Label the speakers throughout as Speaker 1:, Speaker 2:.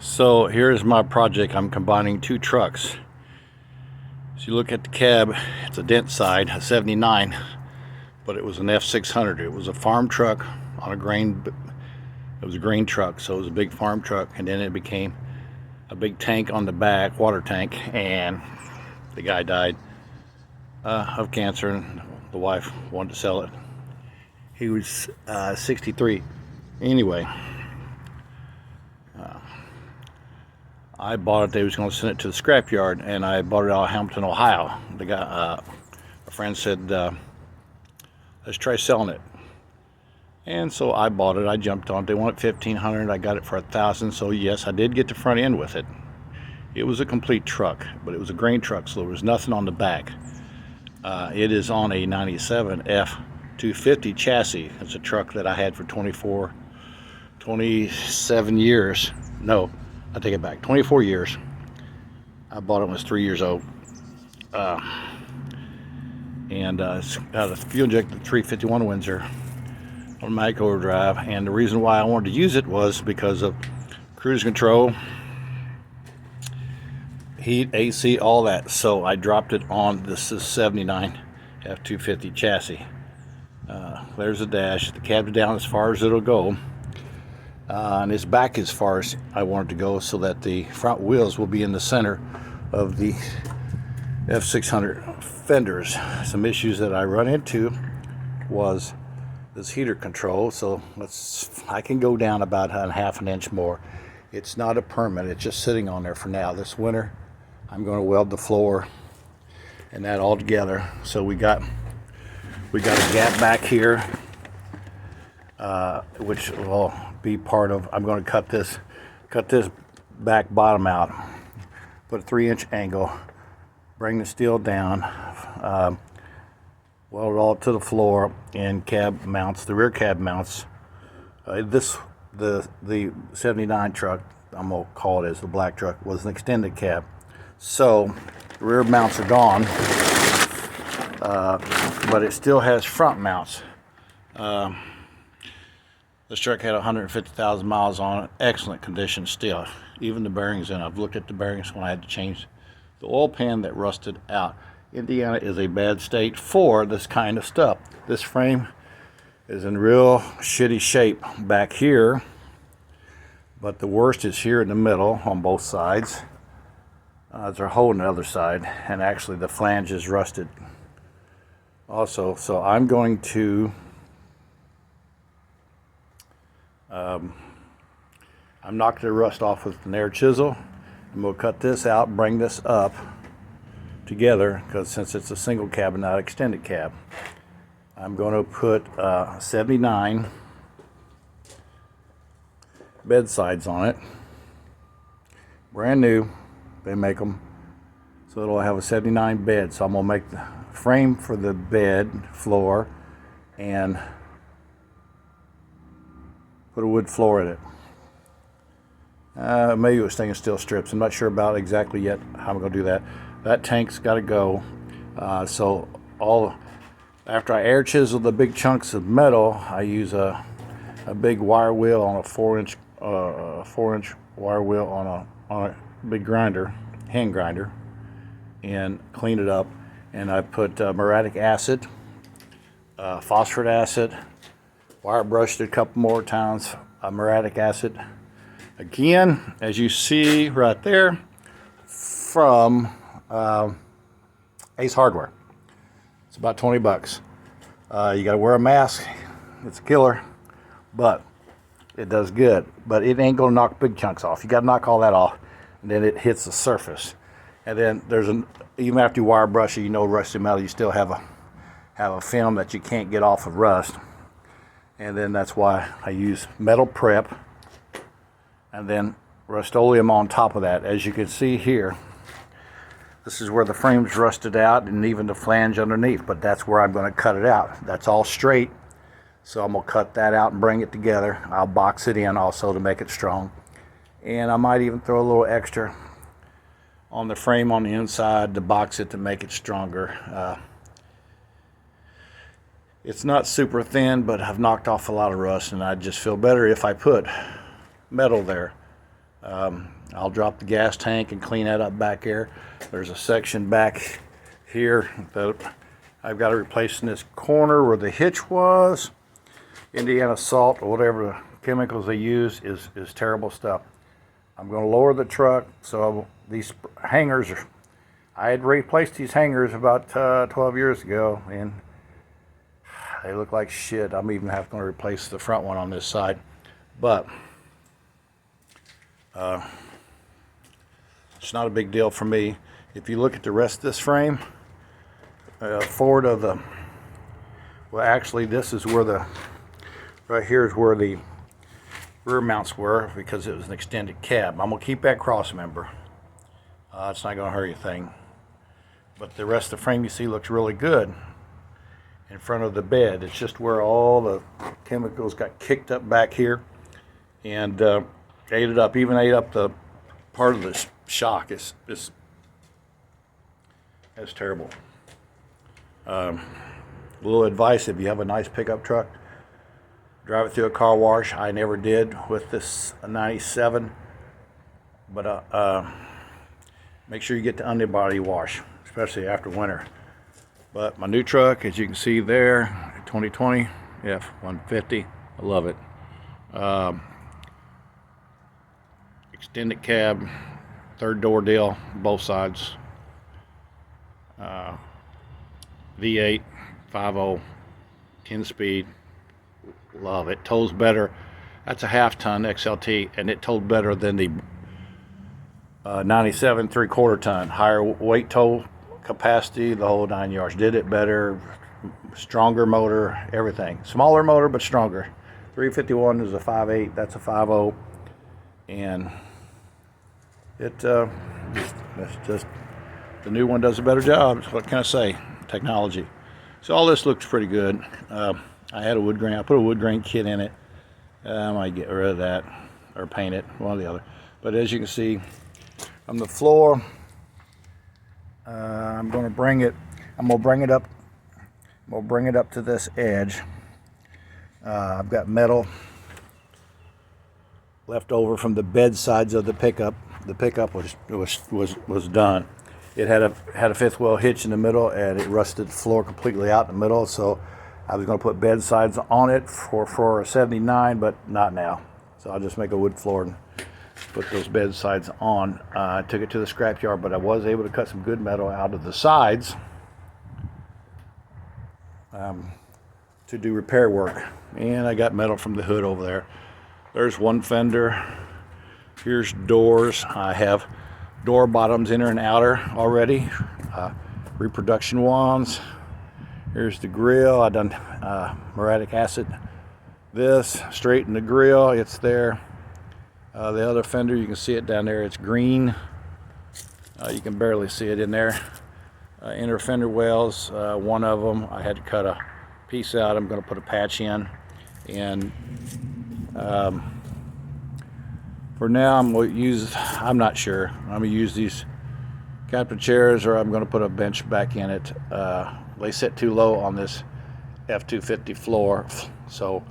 Speaker 1: So here's my project. I'm combining two trucks. So you look at the cab, it's a dent side, a 79, but it was an F600. It was a farm truck on a grain, it was a grain truck, so it was a big farm truck, and then it became a big tank on the back, water tank, and the guy died of cancer, and the wife wanted to sell it. He was 63. Anyway, I bought it. They was going to send it to the scrapyard, and I bought it out of Hamilton, Ohio. The guy, a friend said, "Let's try selling it." And so I bought it. I jumped on it. They wanted $1,500. I got it for $1,000. So yes, I did get the front end with it. It was a complete truck, but it was a grain truck, so there was nothing on the back. It is on a 97 F250 chassis. It's a truck that I had for 27 years. No, I take it back, 24 years. I bought it when I was 3 years old. It's got a fuel injected 351 Windsor automatic overdrive. And the reason why I wanted to use it was because of cruise control, heat, AC, all that. So I dropped it on this 79 F250 chassis. There's the dash. The cab's down as far as it'll go. And it's back as far as I wanted to go, so that the front wheels will be in the center of the F600 fenders. Some issues that I run into was this heater control, so I can go down about a half an inch more. It's not a permanent, it's just sitting on there for now. This winter I'm going to weld the floor and that all together. So we got a gap back here, which will be part of, I'm going to cut this back bottom out, put a 3-inch angle, bring the steel down, weld it all to the floor, and cab mounts, the rear cab mounts. The 79 truck, I'm going to call it as the black truck, was an extended cab. So the rear mounts are gone, but it still has front mounts. This truck had 150,000 miles on it, excellent condition still. Even the bearings in it. I've looked at the bearings when I had to change the oil pan that rusted out. Indiana is a bad state for this kind of stuff. This frame is in real shitty shape back here, but the worst is here in the middle on both sides. There's a hole on the other side, and actually the flange is rusted also. So I'm going to I'm knocking the rust off with an air chisel, and we'll cut this out, bring this up together, because since it's a single cab and not extended cab, I'm going to put 79 bed sides on it, brand new. They make them so it'll have a 79 bed. So I'm going to make the frame for the bed floor and put a wood floor in it. Maybe it was stainless steel strips. I'm not sure about exactly yet how I'm going to do that. That tank's got to go. So after I air chisel the big chunks of metal, I use a big wire wheel on a 4-inch wire wheel on a big grinder, hand grinder, and clean it up. And I put muriatic acid, phosphoric acid, wire brushed it a couple more times, muriatic acid. Again, as you see right there, from Ace Hardware. It's about 20 bucks. You gotta wear a mask. It's a killer, but it does good. But it ain't gonna knock big chunks off. You gotta knock all that off, and then it hits the surface. And then even after you wire brush it, rusty metal, you still have a film that you can't get off of rust. And then that's why I use metal prep, and then Rust-Oleum on top of that. As you can see here, this is where the frame's rusted out, and even the flange underneath, but that's where I'm going to cut it out. That's all straight, so I'm going to cut that out and bring it together. I'll box it in also to make it strong, and I might even throw a little extra on the frame on the inside to box it to make it stronger. It's not super thin, but I've knocked off a lot of rust, and I just feel better if I put metal there. I'll drop the gas tank and clean that up back there. There's a section back here that I've got to replace in this corner where the hitch was. Indiana salt or whatever the chemicals they use is terrible stuff. I'm going to lower the truck, so these hangers are, I had replaced these hangers about 12 years ago, and they look like shit. I'm even having to replace the front one on this side. But it's not a big deal for me. If you look at the rest of this frame, forward of the, well, actually this is where the, right here is where the rear mounts were, because it was an extended cab. I'm gonna keep that cross member. It's not gonna hurt anything. But the rest of the frame you see looks really good in front of the bed. It's just where all the chemicals got kicked up back here and ate it up, even ate up the part of the shock. That's terrible. A little advice: if you have a nice pickup truck, drive it through a car wash. I never did with this 97, but make sure you get the underbody wash, especially after winter. But my new truck, as you can see there, 2020 F-150, I love it. Extended cab, third door deal, both sides. V8, 5.0, 10 speed. Love it. Tows better. That's a half-ton XLT, and it towed better than the 97 3/4 ton. Higher weight tow capacity, the whole 9 yards. Did it better, stronger motor, everything. Smaller motor, but stronger. 351 is a 5.8. That's a 5.0, and that's just the new one does a better job. What can I say? Technology. So all this looks pretty good. I had a wood grain. I put a wood grain kit in it. I might get rid of that or paint it, one or the other. But as you can see, on the floor, I'm going to bring it up. We'll bring it up to this edge. I've got metal left over from the bed sides of the pickup. The pickup was done. It had a fifth wheel hitch in the middle, and it rusted the floor completely out in the middle. So I was going to put bed sides on it for a 79, but not now. So I'll just make a wood floor and put those bed sides on. I took it to the scrapyard, but I was able to cut some good metal out of the sides to do repair work. And I got metal from the hood over there. There's one fender. Here's doors. I have door bottoms, inner and outer, already. Reproduction wands. Here's the grill. I done muriatic acid this, straighten the grill. It's there. The other fender, you can see it down there. It's green. You can barely see it in there. Inner fender wells, one of them, I had to cut a piece out. I'm going to put a patch in. And for now, I'm not sure. I'm going to use these captain chairs, or I'm going to put a bench back in it. They sit too low on this F-250 floor, so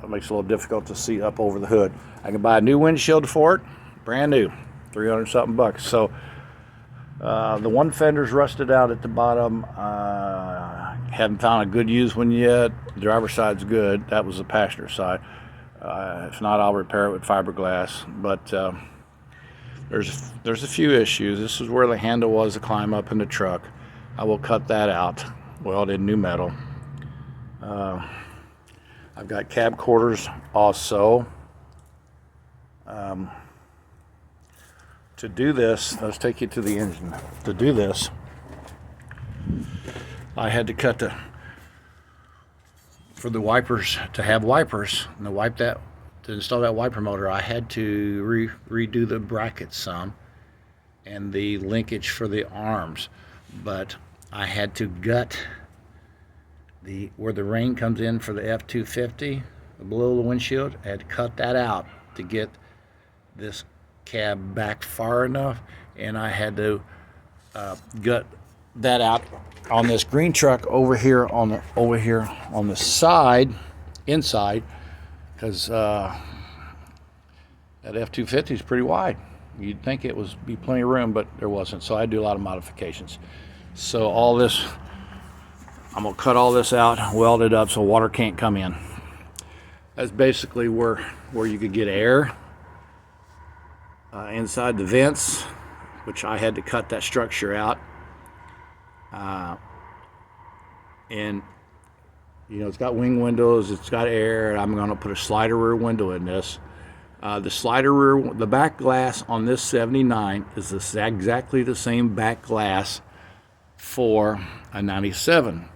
Speaker 1: it makes it a little difficult to see up over the hood. I can buy a new windshield for it, brand new, 300 something bucks. So the one fender's rusted out at the bottom. Haven't found a good used one yet. The driver's side's good. That was the passenger side. If not, I'll repair it with fiberglass. But there's a few issues. This is where the handle was to climb up in the truck. I will cut that out. Welded new metal. I've got cab quarters also. To do this, let's take you to the engine. To do this, I had to cut for the wipers, to have wipers, and to install that wiper motor, I had to redo the brackets some and the linkage for the arms. But I had to gut where the ring comes in for the F-250 below the windshield. I had to cut that out to get this cab back far enough, and I had to gut that out on this green truck over here on the side, inside, because That F-250 is pretty wide. You'd think it was be plenty of room, but there wasn't. So I do a lot of modifications. So all this, I'm gonna cut all this out, weld it up so water can't come in. That's basically where you could get air inside the vents, which I had to cut that structure out. And you know, it's got wing windows, it's got air, and I'm gonna put a slider rear window in this. The back glass on this 79 is exactly the same back glass for a 97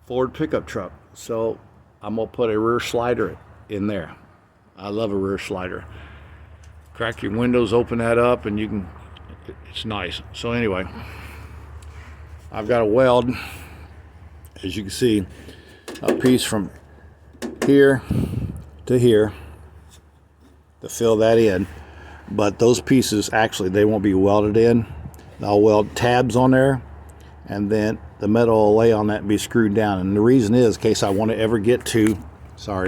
Speaker 1: Ford pickup truck. So I'm gonna put a rear slider in there. I love a rear slider. Crack your windows, open that up, and you can, it's nice. So anyway, I've got a weld, as you can see, a piece from here to here to fill that in, but those pieces actually, they won't be welded in. I'll weld tabs on there, and then the metal will lay on that and be screwed down. And the reason is, in case I want to ever get to, sorry,